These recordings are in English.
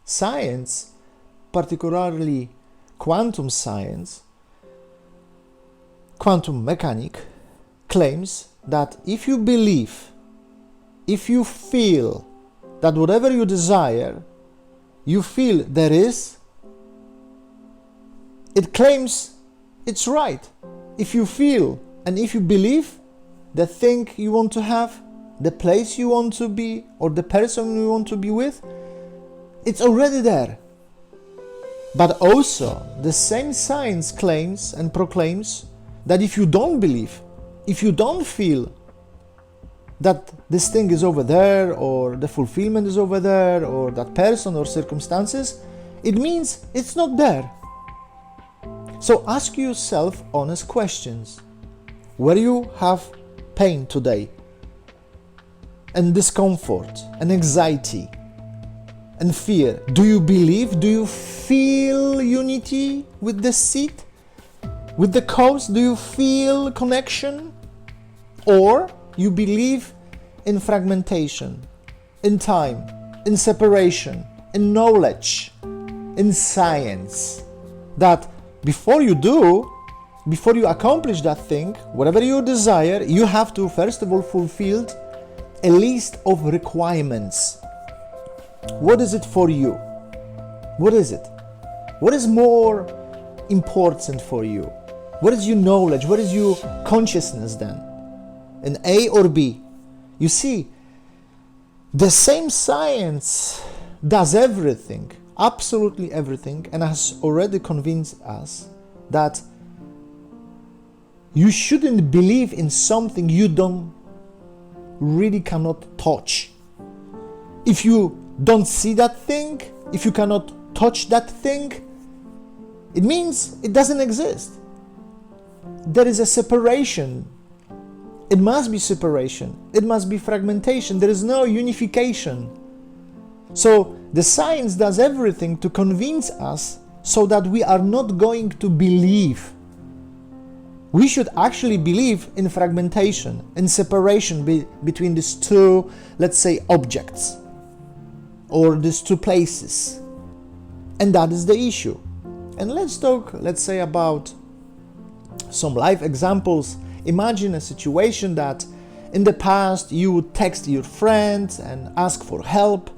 science, particularly quantum science, quantum mechanics, claims that if you believe, if you feel that whatever you desire, you feel there is, it claims it's right. If you feel and if you believe the thing you want to have, the place you want to be, or the person you want to be with, it's already there. But also, the same science claims and proclaims that if you don't believe, if you don't feel that this thing is over there, or the fulfillment is over there, or that person or circumstances, it means it's not there. So ask yourself honest questions. Where you have pain today, and discomfort, and anxiety, and fear, do you believe, do you feel unity with the seed, with the cause? Do you feel connection? Or you believe in fragmentation, in time, in separation, in knowledge, in science, that before you accomplish that thing, whatever you desire, you have to first of all fulfill a list of requirements. What is it for you? What is it? What is more important for you? What is your knowledge? What is your consciousness then? An A or B? You see, the same science does everything, absolutely everything, and has already convinced us that you shouldn't believe in something you really cannot touch. If you don't see that thing, if you cannot touch that thing, it means it doesn't exist. There is a separation. It must be separation. It must be fragmentation. There is no unification. So the science does everything to convince us so that we are not going to believe. We should actually believe in fragmentation, in separation between these two, let's say, objects, or these two places. And that is the issue. And let's talk, let's say, about some life examples. Imagine a situation that in the past you would text your friends and ask for help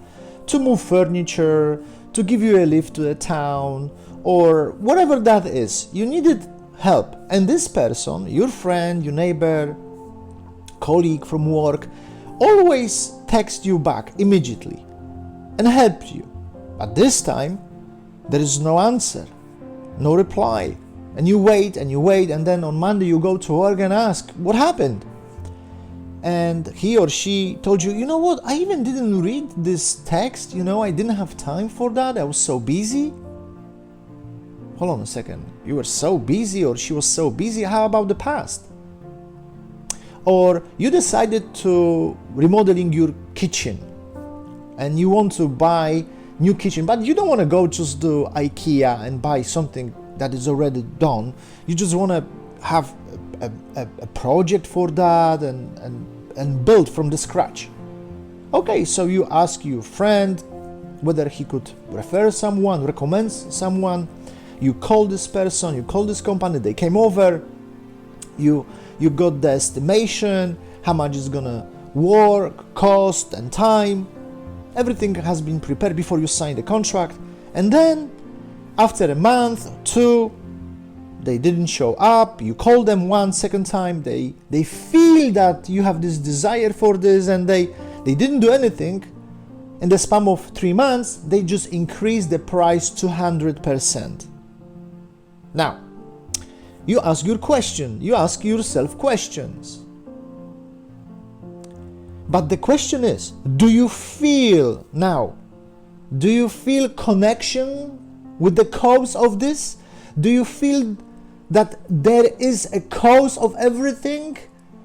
to move furniture, to give you a lift to the town, or whatever that is. You needed help, and this person, your friend, your neighbor, colleague from work, always text you back immediately and help you. But this time there is no answer, no reply, and you wait, and then on Monday you go to work and ask, what happened? And he or she told you, you know what, I even didn't read this text, I didn't have time for that, I was so busy. Hold on a second, you were so busy, or she was so busy, how about the past? Or you decided to remodeling your kitchen, and you want to buy new kitchen, but you don't want to go just to IKEA and buy something that is already done. You just want to have a project for that and build from the scratch. Okay, so you ask your friend whether he could refer someone, recommend someone. You call this person, you call this company, they came over, you got the estimation, how much it's gonna work, cost, and time. Everything has been prepared before you sign the contract, and then after a month, 2, they didn't show up. You call them one second time, they feel that you have this desire for this, and they didn't do anything. In the span of 3 months, they just increased the price 200%. Now, you ask your question, you ask yourself questions. But the question is, do you feel connection with the cause of this? Do you feel that there is a cause of everything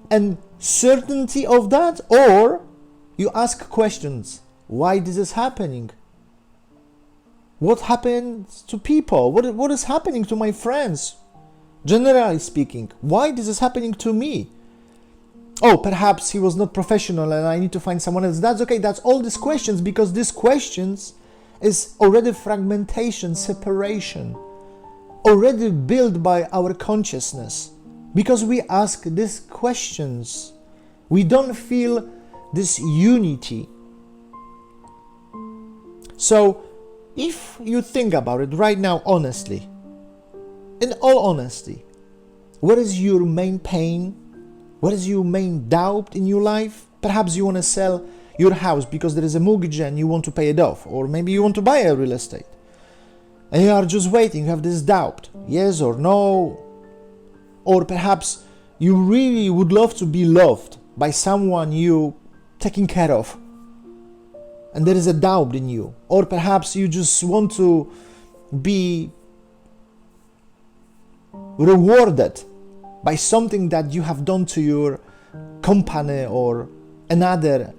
and certainty of that? Or you ask questions, why this is happening? What happens to people? What is happening to my friends? Generally speaking, why this is happening to me? Oh, perhaps he was not professional and I need to find someone else. That's okay. That's all these questions, because these questions is already fragmentation, separation, already built by our consciousness. Because we ask these questions, we don't feel this unity. So, if you think about it right now, honestly, in all honesty, what is your main pain? What is your main doubt in your life? Perhaps you want to sell your house because there is a mortgage and you want to pay it off. Or maybe you want to buy a real estate. And you are just waiting, you have this doubt, yes or no. Or perhaps you really would love to be loved by someone you taking care of. And there is a doubt in you. Or perhaps you just want to be rewarded by something that you have done to your company or another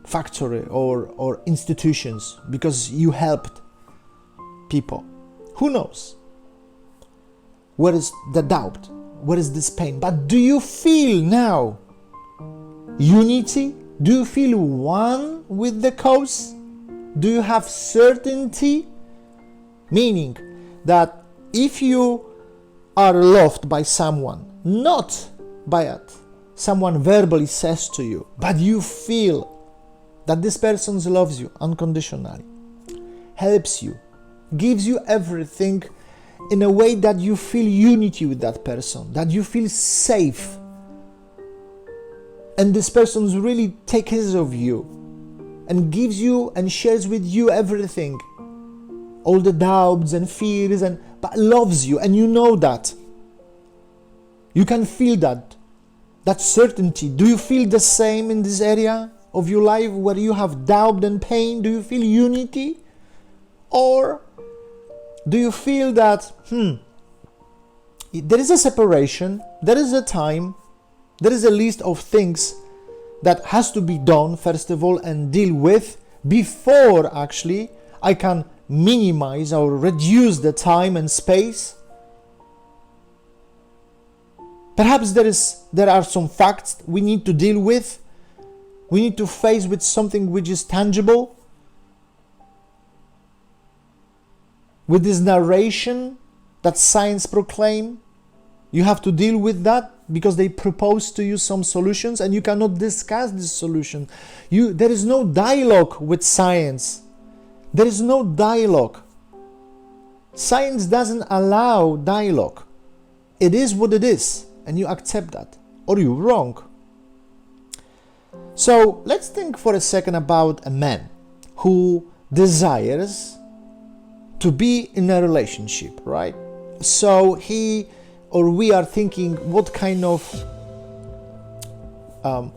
factory or institutions because you helped people. Who knows? Where is the doubt? Where is this pain? But do you feel now unity? Do you feel one with the cause? Do you have certainty? Meaning that if you are loved by someone, not by it, someone verbally says to you, but you feel that this person loves you unconditionally, helps you, gives you everything in a way that you feel unity with that person, that you feel safe, and this person really takes care of you and gives you and shares with you everything, all the doubts and fears, but loves you, and you know that. You can feel that certainty. Do you feel the same in this area of your life where you have doubt and pain? Do you feel unity? Or do you feel that there is a separation, there is a time, there is a list of things that has to be done first of all and deal with before actually I can minimize or reduce the time and space? Perhaps there are some facts we need to deal with. We need to face with something which is tangible. With this narration that science proclaim, you have to deal with that because they propose to you some solutions and you cannot discuss this solution. There is no dialogue with science. There is no dialogue. Science doesn't allow dialogue. It is what it is, and you accept that, or you're wrong. So let's think for a second about a man who desires to be in a relationship, right? So he or we are thinking what kind of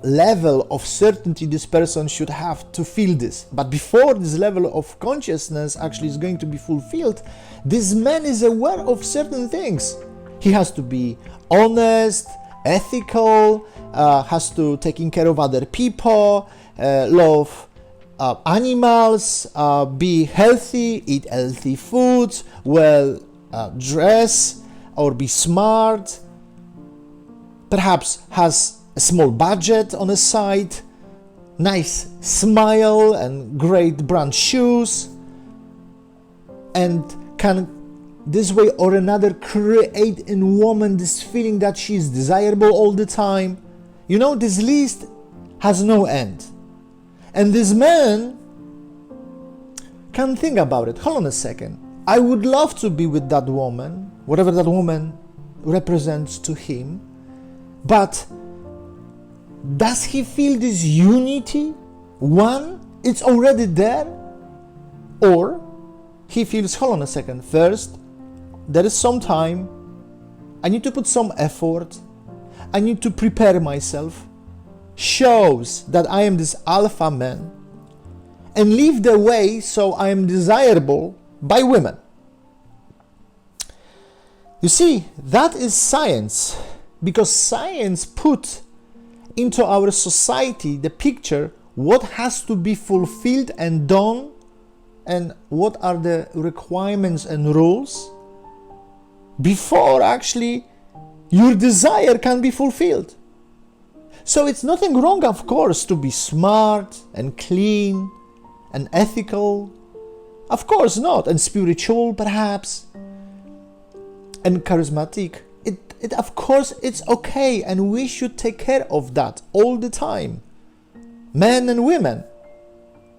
level of certainty this person should have to feel this. But before this level of consciousness actually is going to be fulfilled, this man is aware of certain things. He has to be honest, ethical, has to taking care of other people, love animals, be healthy, eat healthy foods, well dress or be smart, perhaps has a small budget on the side, nice smile and great brand shoes, and can this way or another create in woman this feeling that she is desirable all the time. You know, this list has no end. And this man can think about it. Hold on a second. I would love to be with that woman, whatever that woman represents to him, but does he feel this unity? One, it's already there? Or he feels, hold on a second, first, there is some time, I need to put some effort, I need to prepare myself, shows that I am this alpha man, and leave the way so I am desirable by women. You see, that is science, because science put into our society the picture what has to be fulfilled and done and what are the requirements and rules before actually your desire can be fulfilled. So it's nothing wrong, of course, to be smart and clean and ethical Of course not. And spiritual, perhaps, and charismatic. It of course it's okay, and we should take care of that all the time. Men and women,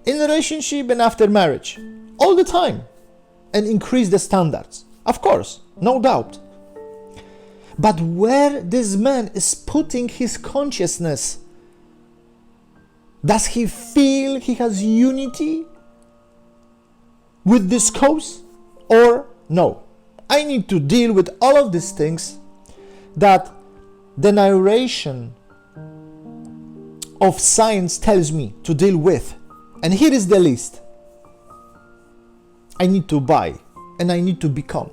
in a relationship and after marriage, all the time, and increase the standards. Of course, no doubt. But where this man is putting his consciousness, does he feel he has unity with this cause or no? I need to deal with all of these things that the narration of science tells me to deal with. And here is the list. I need to buy and I need to become.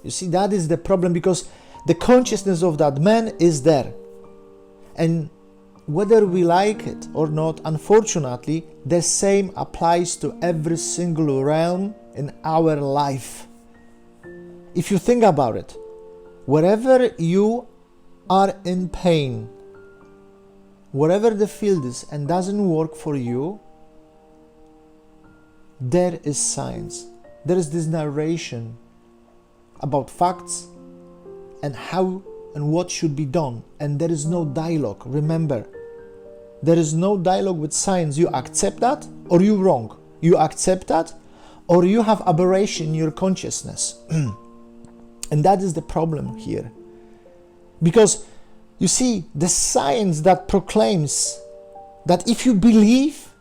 You see, that is the problem, because the consciousness of that man is there. And whether we like it or not, unfortunately, the same applies to every single realm in our life. If you think about it, wherever you are in pain, whatever the field is and doesn't work for you, there is science. There is this narration about facts and how and what should be done. And there is no dialogue. Remember, there is no dialogue with science. You accept that or you wrong. You accept that or you have aberration in your consciousness. And that is the problem here. Because you see, the science that proclaims that if you believe,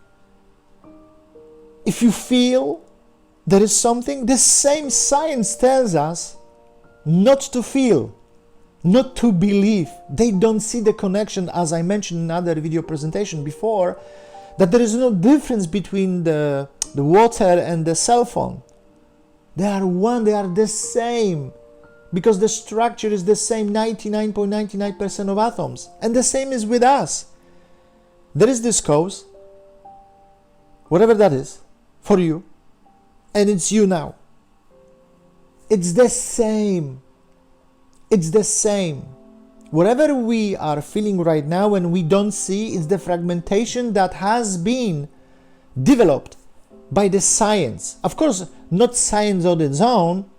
if you feel there is something, the same science tells us not to feel, not to believe. They don't see the connection, as I mentioned in another video presentation before, that there is no difference between the water and the cell phone. They are one, they are the same. Because the structure is the same, 99.99% of atoms. And the same is with us. There is this cause, whatever that is, for you, and it's you now. It's the same. It's the same. Whatever we are feeling right now and we don't see is the fragmentation that has been developed by the science. Of course, not science on its own.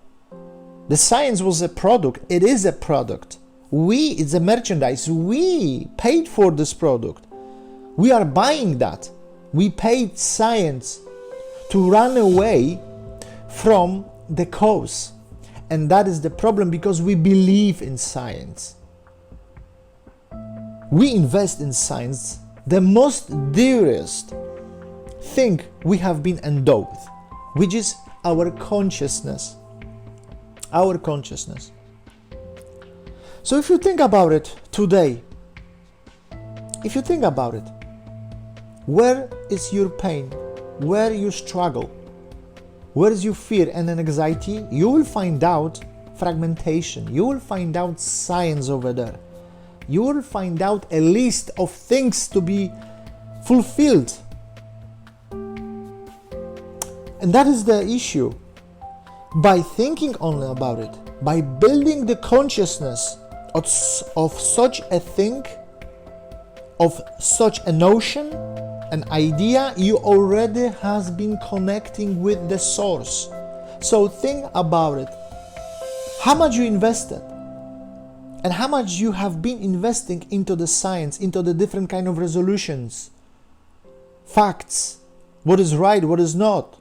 The science was a product. It is a product. It's a merchandise. We paid for this product. We are buying that. We paid science to run away from the cause. And that is the problem, because we believe in science. We invest in science, the most dearest thing we have been endowed, which is our consciousness. Our consciousness. So if you think about it today, if you think about it, where is your pain? Where you struggle? Where is your fear and anxiety? You will find out fragmentation. You will find out science over there. You will find out a list of things to be fulfilled. And that is the issue. By thinking only about it, by building the consciousness of such a thing, of such a notion, an idea, you already has been connecting with the source. So think about it. How much you invested and how much you have been investing into the science, into the different kind of resolutions, facts, what is right, what is not.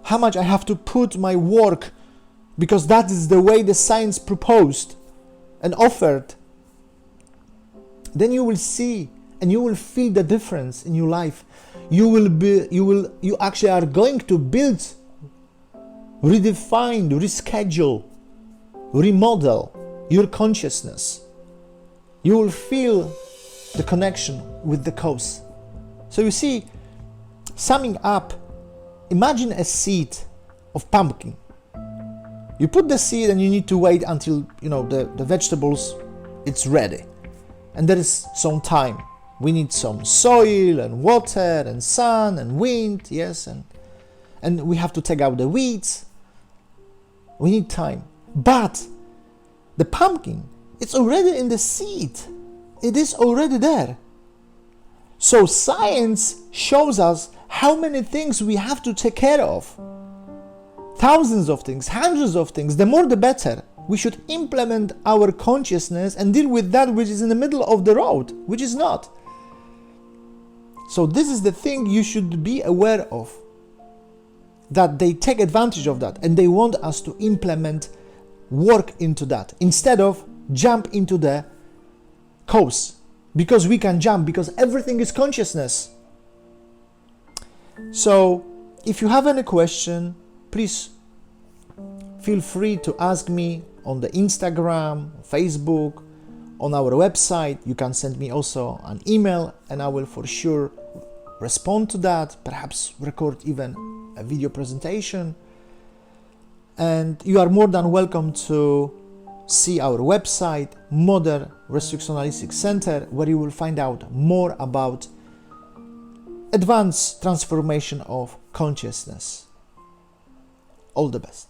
How much I have to put my work, because that is the way the science proposed and offered. Then you will see and you will feel the difference in your life. You actually are going to build, redefine, reschedule, remodel your consciousness. You will feel the connection with the cause. So you see, summing up, imagine a seed of pumpkin. You put the seed and you need to wait until the vegetables, it's ready. And there is some time. We need some soil and water and sun and wind, yes, and we have to take out the weeds. We need time. But the pumpkin, it's already in the seed. It is already there. So science shows us how many things we have to take care of. Thousands of things, hundreds of things. The more the better. We should implement our consciousness and deal with that which is in the middle of the road, which is not. So this is the thing you should be aware of, that they take advantage of that and they want us to implement work into that instead of jump into the course, because we can jump, because everything is consciousness. So if you have any question, please feel free to ask me on the Instagram, Facebook, on our website. You can send me also an email and I will for sure respond to that, perhaps record even a video presentation. And you are more than welcome to see our website, Modern Restriction Analytics Center, where you will find out more about advanced transformation of consciousness. All the best.